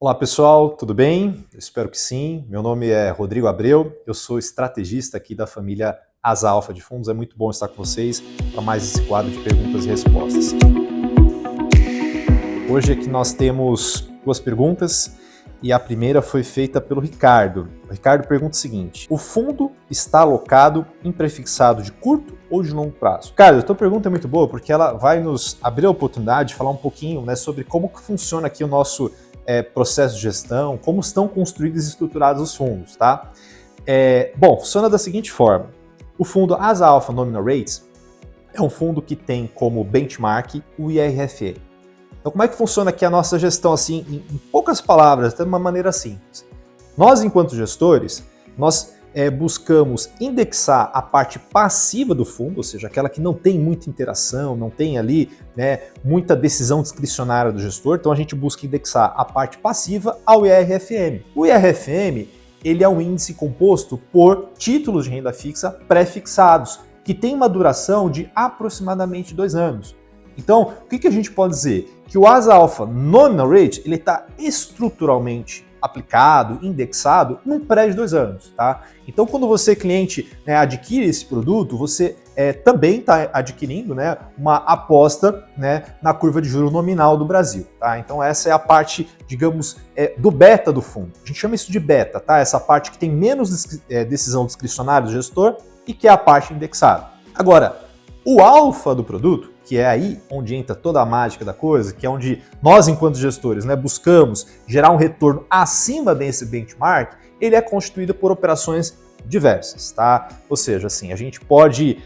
Olá pessoal, tudo bem? Eu espero que sim. Meu nome é Rodrigo Abreu, eu sou estrategista aqui da família Asa Alpha de Fundos. É muito bom estar com vocês para mais esse quadro de perguntas e respostas. Hoje aqui nós temos duas perguntas e a primeira foi feita pelo Ricardo. O Ricardo pergunta o seguinte: o fundo está alocado em prefixado de curto ou de longo prazo? Ricardo, a tua pergunta é muito boa porque ela vai nos abrir a oportunidade de falar um pouquinho, sobre como que funciona aqui o nosso processo de gestão, como estão construídos e estruturados os fundos, tá? Bom, funciona da seguinte forma: o fundo Asa Alpha Nominal Rates é um fundo que tem como benchmark o IRFA. Então, como é que funciona aqui a nossa gestão, assim, em poucas palavras, de uma maneira simples? Nós, enquanto gestores, nós buscamos indexar a parte passiva do fundo, ou seja, aquela que não tem muita interação, não tem ali muita decisão discricionária do gestor, então a gente busca indexar a parte passiva ao IRFM. O IRFM, ele é um índice composto por títulos de renda fixa pré-fixados, que tem uma duração de aproximadamente 2 anos. Então, o que a gente pode dizer? Que o Asa Alpha Nominal Rate ele está estruturalmente aplicado, indexado, num pré de 2 anos. Tá? Então, quando você, cliente, adquire esse produto, você também está adquirindo uma aposta na curva de juros nominal do Brasil. Tá? Então, essa é a parte, digamos, do beta do fundo. A gente chama isso de beta, tá? Essa parte que tem menos decisão discricionária do gestor e que é a parte indexada. Agora, o alfa do produto, que é aí onde entra toda a mágica da coisa, que é onde nós, enquanto gestores, buscamos gerar um retorno acima desse benchmark, ele é constituído por operações diversas, tá? Ou seja, assim, a gente pode,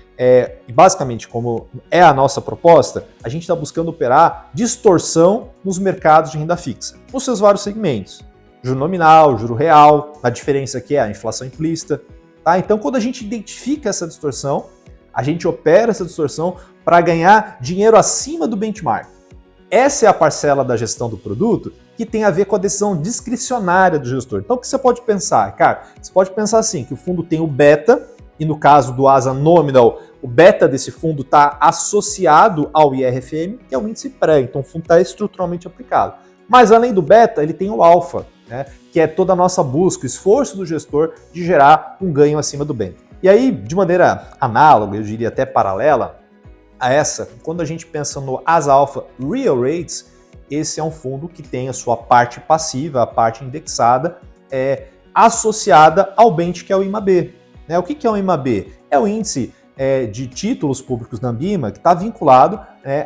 basicamente, como é a nossa proposta, a gente está buscando operar distorção nos mercados de renda fixa, nos seus vários segmentos. Juro nominal, juro real, a diferença aqui é a inflação implícita, tá? Então, quando a gente identifica essa distorção, a gente opera essa distorção para ganhar dinheiro acima do benchmark. Essa é a parcela da gestão do produto que tem a ver com a decisão discricionária do gestor. Então, o que você pode pensar? Cara, você pode pensar assim, que o fundo tem o beta, e no caso do Asa Nominal, o beta desse fundo está associado ao IRFM, que é o índice pré, então o fundo está estruturalmente aplicado. Mas além do beta, ele tem o alfa, que é toda a nossa busca, o esforço do gestor de gerar um ganho acima do beta. E aí, de maneira análoga, eu diria até paralela a essa, quando a gente pensa no Asa Alpha Real Rates, esse é um fundo que tem a sua parte passiva, a parte indexada, associada ao bench, que é o IMAB. O que é o IMAB? É o índice de títulos públicos da Ambima, que está vinculado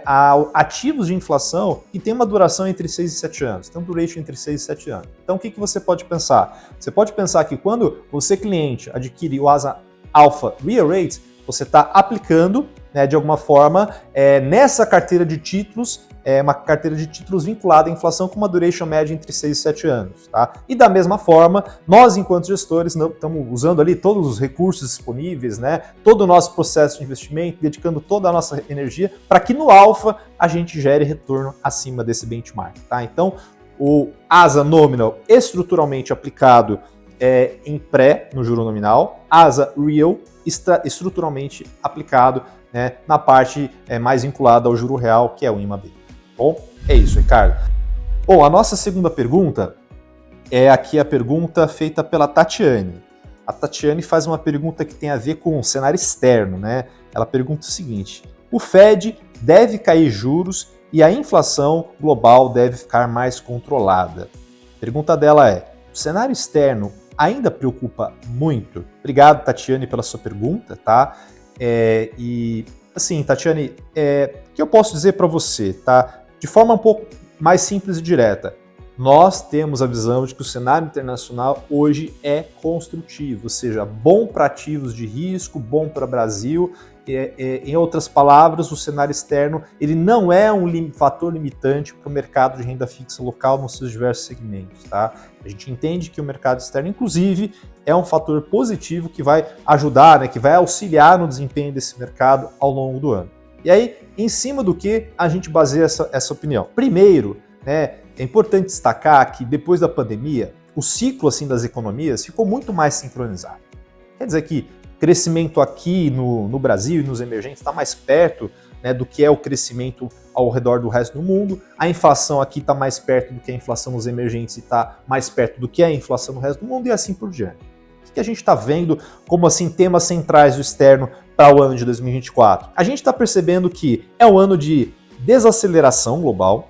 a ativos de inflação que tem uma duração entre 6 e 7 anos, tem um duration entre 6 e 7 anos. Então, o que você pode pensar? Você pode pensar que quando você, cliente, adquire o Asa Alpha Real Rates, você está aplicando, de alguma forma, nessa carteira de títulos, uma carteira de títulos vinculada à inflação com uma duration média entre 6 e 7 anos. Tá? E da mesma forma, nós, enquanto gestores, estamos usando ali todos os recursos disponíveis, todo o nosso processo de investimento, dedicando toda a nossa energia para que no Alpha a gente gere retorno acima desse benchmark. Tá? Então, o Asa Nominal estruturalmente aplicado em pré, no juro nominal, Asa Real estruturalmente aplicado na parte mais vinculada ao juro real, que é o IMAB. Bom, é isso, Ricardo. Bom, a nossa segunda pergunta é aqui a pergunta feita pela Tatiane. A Tatiane faz uma pergunta que tem a ver com o cenário externo, Ela pergunta o seguinte: o Fed deve cair juros e a inflação global deve ficar mais controlada? A pergunta dela é: o cenário externo ainda preocupa muito? Obrigado, Tatiane, pela sua pergunta, tá? E assim, Tatiane, o que eu posso dizer para você, tá? De forma um pouco mais simples e direta, nós temos a visão de que o cenário internacional hoje é construtivo, ou seja, bom para ativos de risco, bom para o Brasil. Em outras palavras, o cenário externo ele não é um fator limitante para o mercado de renda fixa local nos seus diversos segmentos. Tá? A gente entende que o mercado externo, inclusive, é um fator positivo que vai ajudar, que vai auxiliar no desempenho desse mercado ao longo do ano. E aí, em cima do que a gente baseia essa opinião? Primeiro, é importante destacar que depois da pandemia, o ciclo assim, das economias ficou muito mais sincronizado. Quer dizer que crescimento aqui no Brasil e nos emergentes está mais perto né, do que é o crescimento ao redor do resto do mundo. A inflação aqui está mais perto do que a inflação nos emergentes e está mais perto do que a inflação no resto do mundo e assim por diante. O que a gente está vendo como assim temas centrais do externo para o ano de 2024? A gente está percebendo que é um ano de desaceleração global,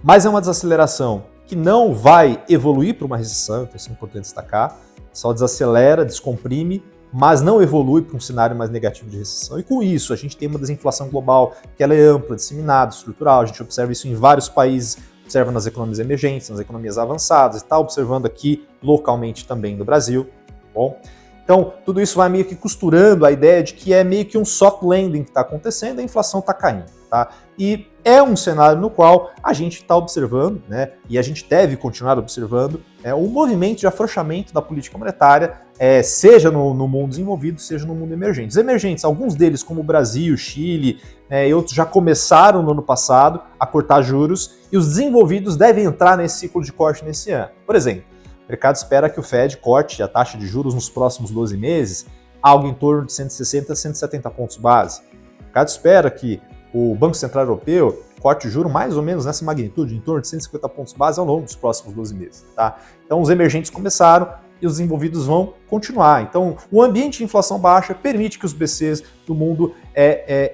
mas é uma desaceleração que não vai evoluir para uma recessão, então isso é importante destacar, só desacelera, descomprime, mas não evolui para um cenário mais negativo de recessão. E com isso, a gente tem uma desinflação global que ela é ampla, disseminada, estrutural, a gente observa isso em vários países, observa nas economias emergentes, nas economias avançadas, está observando aqui localmente também no Brasil. Bom, então tudo isso vai meio que costurando a ideia de que é meio que um soft landing que está acontecendo, a inflação está caindo, tá? E é um cenário no qual a gente está observando, né, e a gente deve continuar observando, um movimento de afrouxamento da política monetária, seja no mundo desenvolvido, seja no mundo emergente. Os emergentes, alguns deles, como o Brasil, Chile e outros, já começaram no ano passado a cortar juros, e os desenvolvidos devem entrar nesse ciclo de corte nesse ano. Por exemplo, o mercado espera que o Fed corte a taxa de juros nos próximos 12 meses, algo em torno de 160 a 170 pontos base. O mercado espera que o Banco Central Europeu corte o juro mais ou menos nessa magnitude, em torno de 150 pontos base ao longo dos próximos 12 meses. Tá? Então os emergentes começaram e os desenvolvidos vão continuar. Então o ambiente de inflação baixa permite que os BCs do mundo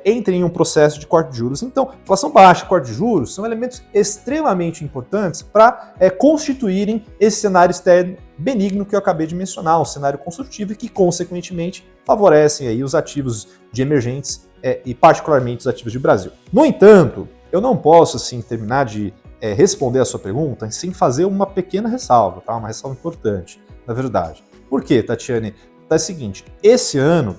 entrem em um processo de corte de juros. Então inflação baixa e corte de juros são elementos extremamente importantes para constituírem esse cenário externo benigno que eu acabei de mencionar, um cenário construtivo e que consequentemente favorecem aí os ativos de emergentes e particularmente os ativos de Brasil. No entanto, eu não posso assim terminar de responder a sua pergunta sem fazer uma pequena ressalva, tá? Uma ressalva importante, na verdade. Por quê, Tatiane? É o seguinte, esse ano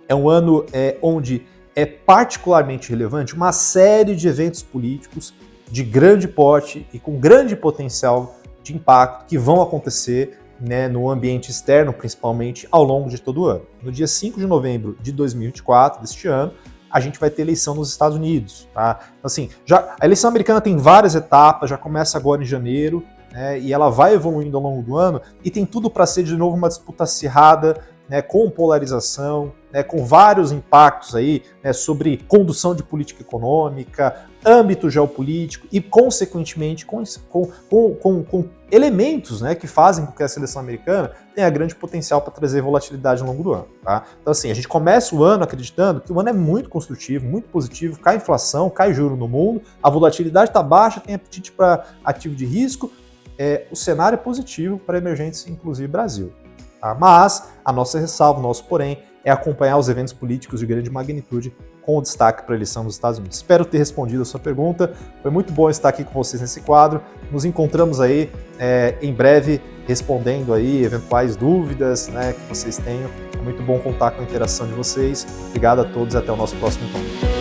é um ano onde é particularmente relevante uma série de eventos políticos de grande porte e com grande potencial de impacto que vão acontecer, né, no ambiente externo, principalmente, ao longo de todo o ano. No dia 5 de novembro de 2024, deste ano, a gente vai ter eleição nos Estados Unidos. Tá? Então, assim, a eleição americana tem várias etapas, já começa agora em janeiro, né, e ela vai evoluindo ao longo do ano, e tem tudo para ser de novo uma disputa acirrada, né, com polarização, né, com vários impactos aí, né, sobre condução de política econômica, âmbito geopolítico e, consequentemente, com elementos, né, que fazem com que a seleção americana tenha grande potencial para trazer volatilidade ao longo do ano. Tá? Então, assim, a gente começa o ano acreditando que o ano é muito construtivo, muito positivo, cai inflação, cai juro no mundo, a volatilidade está baixa, tem apetite para ativo de risco, o cenário é positivo para emergentes, inclusive Brasil. Tá? Mas a nossa ressalva, o nosso porém, é acompanhar os eventos políticos de grande magnitude com destaque para a eleição dos Estados Unidos. Espero ter respondido a sua pergunta. Foi muito bom estar aqui com vocês nesse quadro. Nos encontramos aí em breve respondendo aí eventuais dúvidas, né, que vocês tenham. É muito bom contar com a interação de vocês. Obrigado a todos e até o nosso próximo encontro.